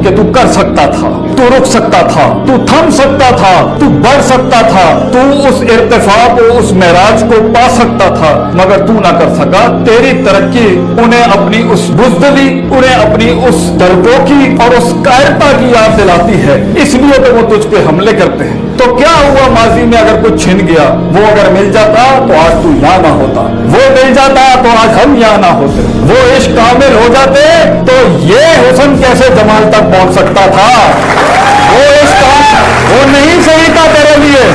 कि तू कर सकता था, तू रुक सकता था, तू थम सकता था, तू बढ़ सकता था, तू उस इर्तिफा को, उस मेराज को पा सकता था, मगर तू ना कर सका। तेरी तरक्की उन्हें अपनी उस बुज़दिली, उन्हें अपनी उस डरपोकी और उस कायरता की याद दिलाती है, इसलिए तो वो तुझ पे हमले करते हैं। तो क्या हुआ माजी में अगर कुछ छिन गया, वो अगर मिल जाता तो आज तू यहाँ ना होता, वो मिल जाता तो आज हम यहाँ ना होते, वो इश्क कामिल हो जाते तो ये हुस्न कैसे जमाल तक पहुंच सकता था। वो इश्क वो नहीं सही था तेरे लिए।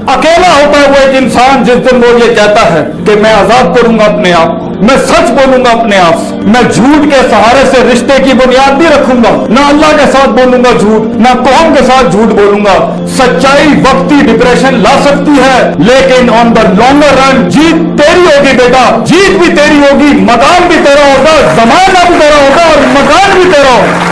अकेला होता है वो एक इंसान जिस दिन वो ये कहता है कि मैं आजाद करूंगा अपने आप को, मैं सच बोलूंगा अपने आप से, मैं झूठ के सहारे से रिश्ते की बुनियाद नहीं रखूंगा, ना अल्लाह के साथ बोलूंगा झूठ, ना कौम के साथ झूठ बोलूंगा। सच्चाई वक्ती डिप्रेशन ला सकती है, लेकिन ऑन द लॉन्गर रन जीत तेरी होगी बेटा, जीत भी तेरी होगी, मकान भी तेरा होगा, जमाना भी तेरा होगा और मकान भी तेरा होगा।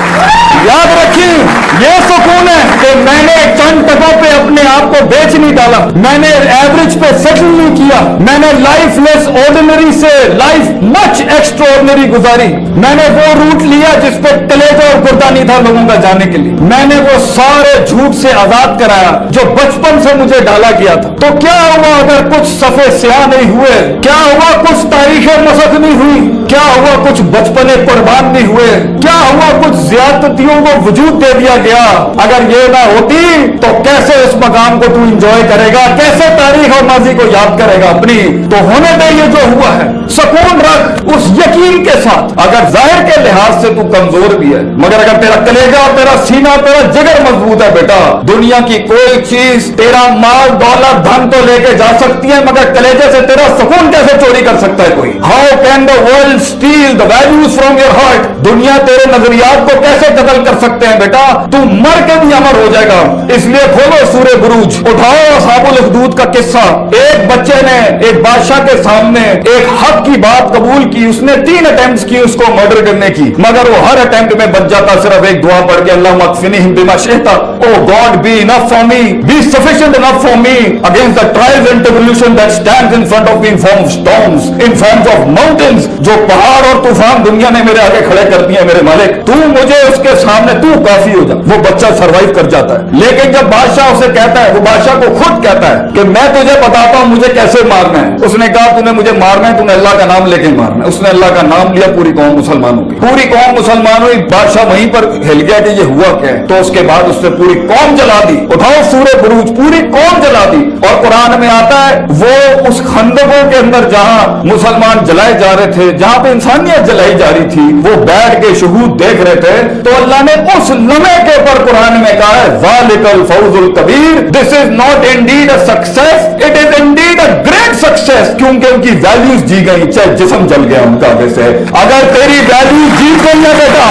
याद रखिए, ये सुकून है कि मैंने चंद टकों पे अपने आप को बेच नहीं डाला, मैंने एवरेज पे सेटल नहीं किया, मैंने लाइफ लेस ऑर्डिनरी से लाइफ मच एक्स्ट्राऑर्डिनरी गुजारी, मैंने वो रूट लिया जिस पे कलेजा और गुर्दा नहीं था लोगों का जाने के लिए, मैंने वो सारे झूठ से आजाद कराया जो बचपन से मुझे डाला गया था। तो क्या हुआ अगर कुछ सफे स्याह नहीं हुए, क्या हुआ कुछ तारीखें मसक नहीं हुई, क्या हुआ कुछ बचपने कुर्बान नहीं हुए, क्या हुआ कुछ ज्यादतियों को वजूद दे दिया गया। अगर ये ना होती तो कैसे उस मकाम को तू इंजॉय करेगा, कैसे तारीख और माजी को याद करेगा अपनी। तो होने दे ये जो हुआ है, सुकून रख उस यकीन के साथ, अगर जाहिर के लिहाज से तू कमजोर भी है, मगर अगर तेरा कलेजा और तेरा सीना तेरा जिगर मजबूत है बेटा, दुनिया की कोई चीज तेरा माल दौलत धन तो लेके जा सकती है, मगर कलेजे से तेरा सुकून कैसे चोरी कर सकता है कोई। How can the world steel the values from your heart, दुनिया तेरे नजरियात को कैसे कत्ल कर सकते हैं बेटा, तू मर के भी अमर हो जाएगा। इसलिए खोलो सूरे बुरूज, उठाओ असहाबुल उखदूद का किस्सा। एक बच्चे ने एक बादशाह के सामने एक हक की बात कबूल की, उसने 3 अटेम्प्ट्स की उसको मर्डर करने की, मगर वो हर अटेम्प्ट में बच जाता सिर्फ एक दुआ पढ़ के, अल्लाह मगफिरनी बिमा शिता, O God be enough for me, be sufficient enough for me against the trials and tribulation that stands in front of me in form of storms, in forms of mountains. जो पहाड़ और तूफान दुनिया ने मेरे आगे खड़े कर दिए मेरे मालिक, तू मुझे उसके सामने तू काफी हो जा। वो बच्चा सरवाइव कर जाता है, लेकिन जब बादशाह उसे कहता है, वो बादशाह को खुद कहता है कि मैं तुझे बताता हूं मुझे कैसे मारना है। उसने कहा तूने मुझे मारना है, तूने अल्लाह का नाम लेके मारना है। उसने अल्लाह का नाम लिया, पूरी कौम मुसलमानों की, पूरी कौम मुसलमान हुई। बादशाह वहीं पर हिल गया कि ये हुआ क्या है। तो उसके बाद उसने पूरी कौम जला दी। उठाओ सूरे बुरूज, पूरी कौम जला दी। और कुरान में आता है वो उस खंदकों के अंदर जहां मुसलमान जलाए जा रहे थे, जहां पे इंसानियत जलाई जा रही थी, वो बैठ के शहूद देख रहे थे, तो अल्लाह ने उस लम्हे के ऊपर कुरान में कहा है ज़ालिकल फौजुल कबीर, this is not indeed a success, it is indeed a great success. क्योंकि उनकी वैल्यूज जी गई, चाहे जिस्म जल गया उनका। वैसे अगर तेरी वैल्यूज जीत गई है बेटा,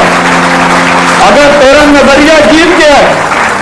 अगर तेरा नजरिया जीत गया है,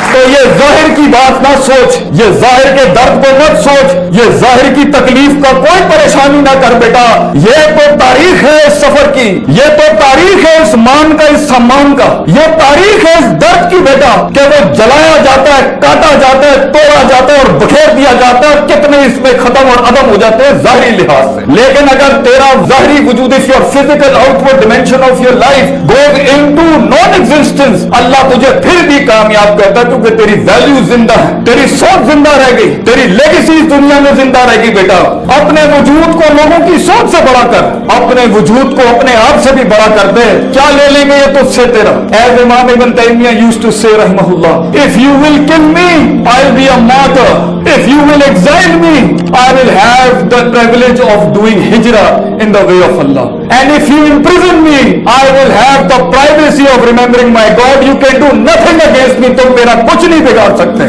तो ये जाहिर की बात ना सोच, ये जाहिर के दर्द को मत सोच, ये जाहिर की तकलीफ का कोई परेशानी ना कर बेटा। ये तो तारीख है इस सफर की, ये तो तारीख है इस मान का, इस सम्मान का, ये तारीख है इस दर्द की बेटा, कि वो जलाया जाता है, काटा जाता है, तोड़ा जाता है और बखेर दिया जाता है। कितने इसमें खत्म और अदम हो जाते हैं जाहिरी लिहाज से। लेकिन अगर तेरा जाहिरी वजूद, if your physical outward dimension of your life goes into non existence, Allah तुझे फिर भी कामयाब करता है, क्योंकि तेरी वैल्यू जिंदा है, तेरी सोच जिंदा रह गई, तेरी लेगेसी दुनिया में जिंदा रहेगी बेटा। अपने वजूद को लोगों की सोच से बड़ा कर, अपने वजूद को अपने आप से भी बड़ा कर दे। क्या ले लेंगे ये तुझसे तेरा। एज इमाम इब्न तैमिया यूज्ड टू से रहमहुल्लाह, if you will kill me I will be a martyr, if you will exile me I will have the privilege of doing हिजरा in the way of Allah, and if you imprison me I will have the privacy of remembering my God. You can do nothing against me, तुम मेरा कुछ नहीं बिगाड़ सकते।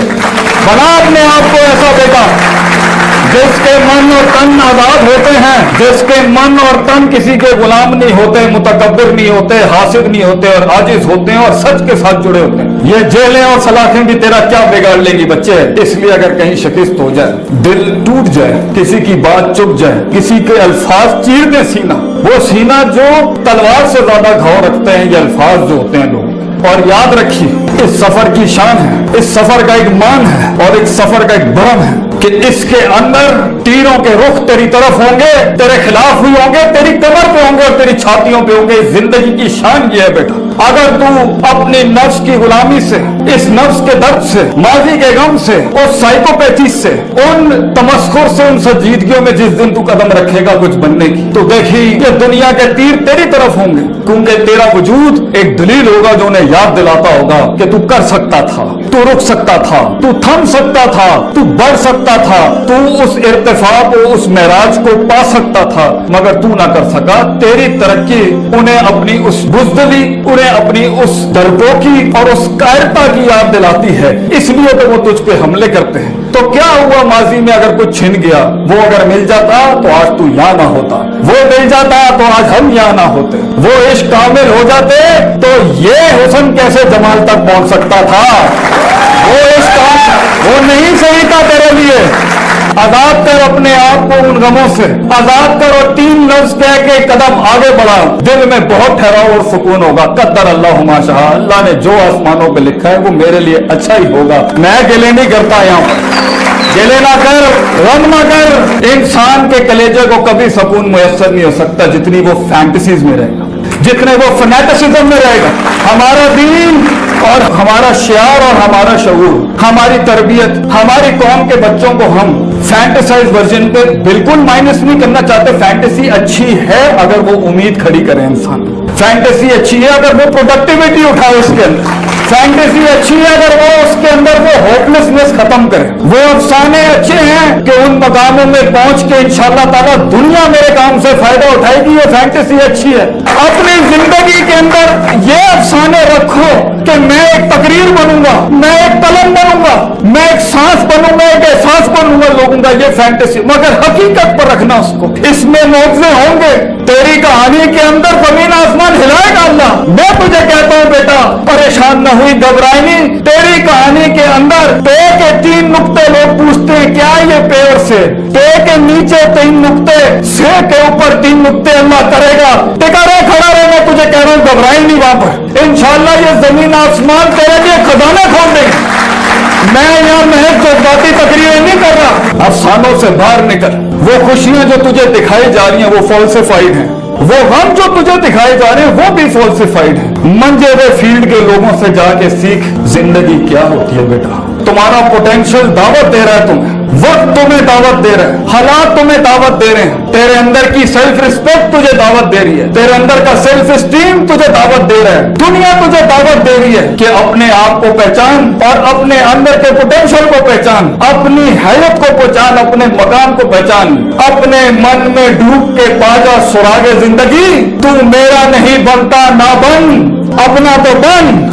बना अपने आप को ऐसा बेटा जिसके मन और तन आजाद होते हैं, जिसके मन और तन किसी के गुलाम नहीं होते, मुतकब्बिर नहीं होते, हासिद नहीं होते और आजिज होते हैं और सच के साथ जुड़े होते हैं। ये जेलें और सलाखें भी तेरा क्या बिगाड़ लेंगी बच्चे। इसलिए अगर कहीं शिकस्त हो जाए, दिल टूट जाए, किसी की बात चुप जाए, किसी के अल्फाज चीर दे सीना, वो सीना जो तलवार से ज्यादा घाव रखते हैं, ये अल्फाज जो होते हैं लोग। और याद रखिए इस सफर की शान है, इस सफर का एक मान है और इस सफर का एक भरम है। कि इसके अंदर तीरों के रुख तेरी तरफ होंगे, तेरे खिलाफ भी होंगे, तेरी कमर पे होंगे और तेरी छातियों पे होंगे। जिंदगी की शान ये है बेटा, अगर तू अपनी नफ्स की गुलामी से, इस नफ्स के दर्द से, माजी के गम से, उस साइकोपैथी से, उन तमस्खुर से, उन संजीदगियों में जिस दिन तू कदम रखेगा कुछ बनने की, तो देखी ये दुनिया के तीर तेरी तरफ होंगे, क्योंकि तेरा वजूद एक दलील होगा जो उन्हें याद दिलाता होगा कि तू कर सकता था, तू रुक सकता था, तू थम सकता था, तू बढ़ सकता था, तू उस इर्तिफा को, उस महराज को पा सकता था, मगर तू ना कर सका। तेरी तरक्की उन्हें अपनी उस बुज़दिली, उन्हें अपनी उस दरपोकी और उस कायरता की याद दिलाती है, इसलिए तो वो तुझ पे हमले करते हैं। तो क्या हुआ माजी में अगर कुछ छिन गया, वो अगर मिल जाता तो आज तू यहाँ ना होता, वो मिल जाता तो आज हम यहाँ ना होते, वो इश्क कामिल हो जाते तो ये हुस्न कैसे जमाल तक पहुंच सकता था। वो इश्क वो नहीं सही था तेरे लिए। आजाद कर अपने आप को उन गमों से, आजाद कर और 3 लफ्ज कह के कदम आगे बढ़ा, दिल में बहुत ठहराव और सुकून होगा। कद्दर अल्लाह मा शाह, अल्लाह ने जो आसमानों पे लिखा है वो मेरे लिए अच्छा ही होगा। मैं गिले नहीं करता, यहाँ पर गिले ना कर, गम ना कर। इंसान के कलेजे को कभी सुकून मुयस्सर नहीं हो सकता जितनी वो फैंटेसीज में रहेगा, जितने वो फनेटिसिज्म में रहेगा। हमारा दीन और हमारा शियार और हमारा शऊर, हमारी तरबियत, हमारी कौम के बच्चों को हम फैंटेसाइज वर्जन पे बिल्कुल माइनस नहीं करना चाहते। फैंटेसी अच्छी है अगर वो उम्मीद खड़ी करे इंसान, फैंटेसी अच्छी है अगर वो प्रोडक्टिविटी उठाए उसके अंदर, फैंटेसी अच्छी है अगर वो उसके अंदर वो होपलेसनेस खत्म करे। वो अफसाने अच्छे हैं कि उन मकामों में पहुंच के इंशाअल्लाह ताला दुनिया मेरे काम से फायदा उठाएगी, ये फैंटेसी अच्छी है। अपनी जिंदगी के अंदर ये अफसाने रखो कि मैं एक तकरीर बनूंगा, मैं एक कलम बनूंगा, मैं एक सांस बनूंगा, एक एहसास बनूंगा लोगों का, ये फैंटेसी। मगर हकीकत पर रखना उसको, इसमें मौज़े होंगे। तेरी कहानी के अंदर जमीन आसमान हिलाएगा अल्लाह। मैं तुझे कहता हूं बेटा, परेशान न हुई, घबराई नहीं। तेरी कहानी के अंदर पे के 3 नुक्ते लोग पूछते हैं क्या ये पे और से, पे के नीचे 3 नुक्ते, से के ऊपर 3 नुक्ते अल्लाह करेगा। टिका रहे, खड़ा रहे, मैं तुझे कह रहा हूं घबराई नहीं। वहां पर इंशाअल्लाह ये जमीन आसमान तेरे लिए खजाने खोल देंगे। मैं यहाँ महज जज्बाती तकरीरें नहीं कर रहा, अफसानों से बाहर निकल। वो खुशियां जो तुझे दिखाई जा रही हैं वो फॉल्सिफाइड हैं, वो गम जो तुझे दिखाए जा रहे हैं वो भी फॉल्सिफाइड है। मंजे हुए फील्ड के लोगों से जाके सीख जिंदगी क्या होती है बेटा। तुम्हारा पोटेंशियल दावत दे रहा है तुम्हें, वक्त तुम्हें दावत दे रहा है, हालात तुम्हें दावत दे रहे हैं, तेरे अंदर की सेल्फ रिस्पेक्ट तुझे दावत दे रही है, तेरे अंदर का सेल्फ स्टीम तुझे दावत दे रहा है, दुनिया तुझे दावत दे रही है कि अपने आप को पहचान और अपने अंदर के पोटेंशियल को पहचान, अपनी हैयत को पहचान, अपने मकाम को पहचान, अपने मन में डूब के पाजा सुरागे जिंदगी। तू मेरा नहीं बनता ना बन, अपना तो बन।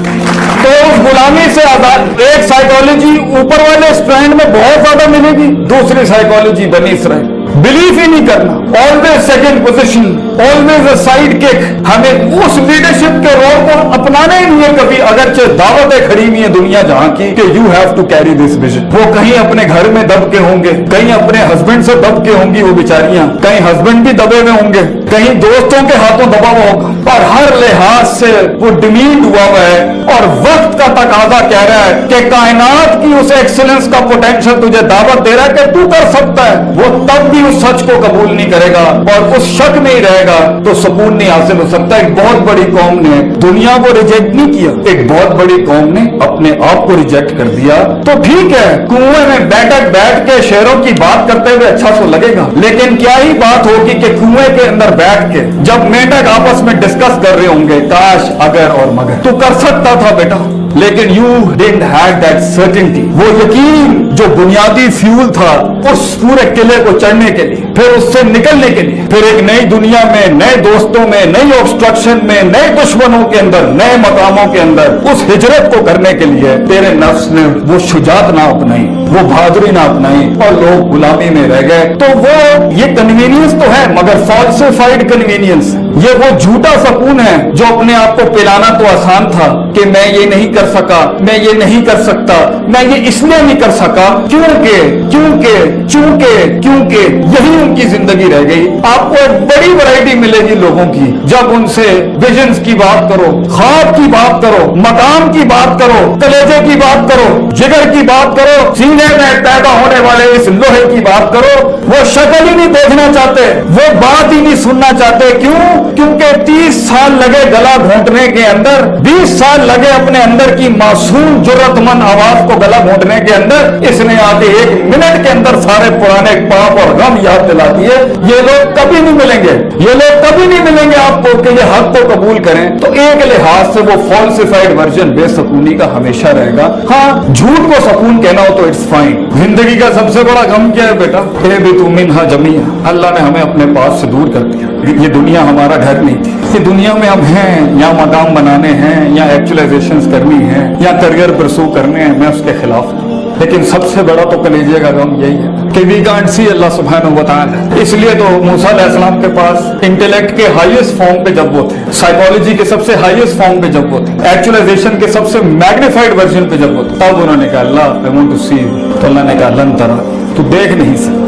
तो उस गुलामी से आजाद। एक साइकोलॉजी ऊपर वाले स्ट्रैंड में बहुत ज्यादा मिलेगी, दूसरी साइकोलॉजी बनी इसराइल, बिलीव ही नहीं करना, always second position, always a side kick. हमें उस लीडरशिप के रोल को अपनाना ही नहीं है कभी, अगरचे दावतें खड़ी हुई है दुनिया जहां की कि you have to carry this vision. वो कहीं अपने घर में दब के होंगे, कहीं अपने हस्बैंड से दब के होंगी वो बेचारियां, कहीं हस्बैंड भी दबे हुए होंगे, कहीं दोस्तों के हाथों दबा हुआ होगा, और हर लिहाज से वो डिमीट हुआ हुआ है। और वक्त का तकाजा कह रहा है कि कायनात की उस एक्सीलेंस का पोटेंशियल तुझे दावत दे रहा है कि तू कर सकता है। वो तब भी उस सच को कबूल नहीं करेगा और उस शक में ही रहेगा तो सुकून नहीं हासिल हो सकता। एक बहुत बड़ी कौम ने दुनिया को रिजेक्ट नहीं किया, एक बहुत बड़ी कौम ने अपने आप को रिजेक्ट कर दिया। तो ठीक है, कुएं में बैठ के शेरों की बात करते हुए अच्छा तो लगेगा, लेकिन क्या ही बात होगी कि कुएं के अंदर बैठ के जब मेंढक आपस में डिस्कस कर रहे होंगे काश अगर और मगर। तू कर सकता था बेटा, लेकिन you didn't have that certainty, वो यकीन जो बुनियादी फ्यूल था उस पूरे किले को चढ़ने के लिए, फिर उससे निकलने के लिए, फिर एक नई दुनिया में, नए दोस्तों में, नई ऑब्स्ट्रक्शन में, नए दुश्मनों के अंदर, नए मकामों के अंदर उस हिजरत को करने के लिए तेरे नफ्स ने वो शुजात ना अपनाई, वो बहादुरी ना अपनाई और लोग गुलामी में रह गए। तो वो ये कन्वीनियंस तो है मगर फॉल्सिफाइड कन्वीनियंस, ये वो झूठा सुकून है जो अपने आप को पिलाना तो आसान था कि मैं ये नहीं कर कर सका, मैं ये नहीं कर सकता, मैं ये इसलिए नहीं कर सका क्योंकि क्योंकि क्योंकि क्योंकि यही उनकी जिंदगी रह गई। आपको एक बड़ी वैरायटी मिलेगी लोगों की जब उनसे विजन्स की बात करो, ख्वाब की बात करो, मकाम की बात करो, कलेजे की बात करो, जिगर की बात करो, सीने में पैदा होने वाले इस लोहे की बात करो। वो शक्ल ही नहीं देखना चाहते, वो बात ही नहीं सुनना चाहते। क्यों? क्योंकि 30 साल लगे गला घोंटने के अंदर, 20 साल लगे अपने अंदर की मासूम जुर्रतमंद आवाज को गला घोंटने के अंदर। इसने आके 1 मिनट के अंदर सारे पुराने पाप और गम याद दिला दिए। ये लोग कभी नहीं मिलेंगे, ये लोग कभी नहीं मिलेंगे आपको कि ये हक को कबूल करें। तो एक लिहाज से वो फॉल्सिफाइड वर्जन बेसकूनी का हमेशा रहेगा। हाँ, झूठ को सकून कहना हो तो इट्स फाइन। जिंदगी का सबसे बड़ा गम क्या है बेटा? ए भी तू मिन्हा जमिया, अल्लाह ने हमें अपने पास से दूर कर दिया। ये दुनिया हमारा घर नहीं थी। ये दुनिया में हम हैं, या मकाम बनाने हैं, या एक्चुअलाइजेशंस करनी है, या करियर परसू करने हैं, मैं उसके खिलाफ हूं। लेकिन सबसे बड़ा तो कलेजे का गम यही है कि वी कांट सी अल्लाह सुब्हानहू व तआला। इसलिए तो मूसा अलैहिस्सलाम के पास इंटेलेक्ट के हाईएस्ट फॉर्म पे जब वो थे, साइकोलॉजी के सबसे हाईएस्ट फॉर्म पे जब वो थे, एक्चुअलाइजेशन के सबसे मैग्नीफाइड वर्जन पे जब वो थे, तब उन्होंने कहा Allah I want to see you. तो अल्लाह ने कहा लन तरा, तू देख नहीं सकता।